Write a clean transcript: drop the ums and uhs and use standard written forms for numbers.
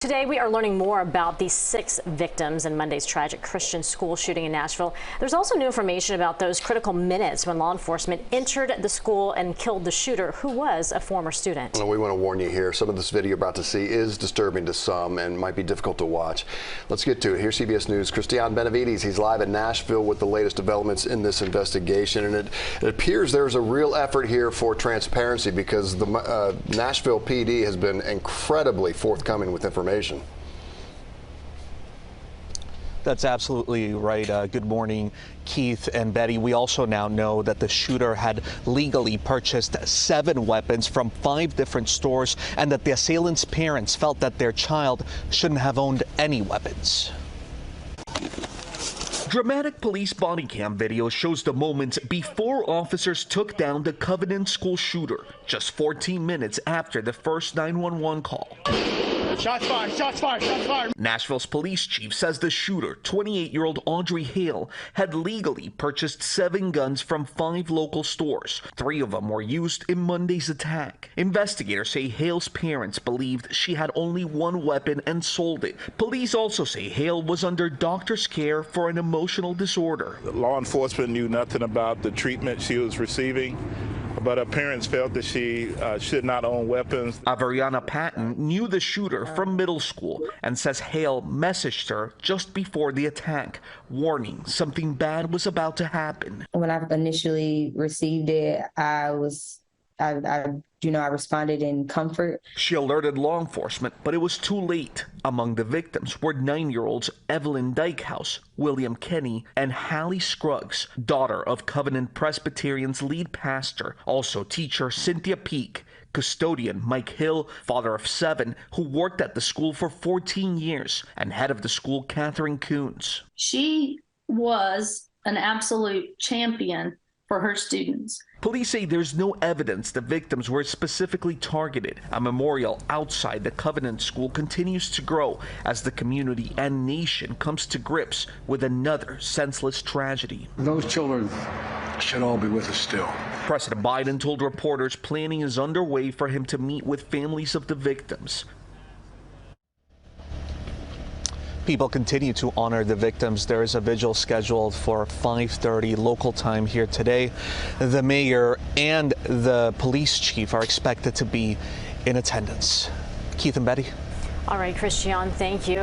Today, we are learning more about the 6 victims in Monday's tragic Christian school shooting in Nashville. There's also new information about those critical minutes when law enforcement entered the school and killed the shooter, who was a former student. We want to warn you here. Some of this video you're about to see is disturbing to some and might be difficult to watch. Let's get to it. Here's CBS News' Cristian Benavides. He's live in Nashville with the latest developments in this investigation. And it appears there's a real effort here for transparency because the Nashville PD has been incredibly forthcoming with information. That's absolutely right. Good morning, Keith and Betty. We also now know that the shooter had legally purchased 7 weapons from 5 different stores and that the assailant's parents felt that their child shouldn't have owned any weapons. Dramatic police body cam video shows the moments before officers took down the Covenant school shooter, just 14 minutes after the first 911 call. Shots fired, shots fired, shots fired. Nashville's police chief says the shooter, 28-year-old Audrey Hale, had legally purchased 7 guns from 5 local stores. 3 of them were used in Monday's attack. Investigators say Hale's parents believed she had only 1 weapon and sold it. Police also say Hale was under doctor's care for an emotional disorder. Law enforcement knew nothing about the treatment she was receiving, but her parents felt that she should not own weapons. Averiana Patton knew the shooter from middle school and says Hale messaged her just before the attack, warning something bad was about to happen. When I initially received it, I responded in comfort. She alerted law enforcement, but it was too late. Among the victims were 9-year-olds Evelyn Dykehouse, William Kenny, and Hallie Scruggs, daughter of Covenant Presbyterian's lead pastor, also teacher Cynthia Peak, custodian Mike Hill, father of 7, who worked at the school for 14 years, and head of the school Catherine Coons. She was an absolute champion for her students. Police say there's no evidence the victims were specifically targeted. A memorial outside the Covenant school continues to grow as the community and nation comes to grips with another senseless tragedy. Those children should all be with us still. President Biden told reporters planning is underway for him to meet with families of the victims. People continue to honor the victims. There is a vigil scheduled for 5:30 local time here today. The mayor and the police chief are expected to be in attendance. Keith and Betty. All right, Cristian, thank you.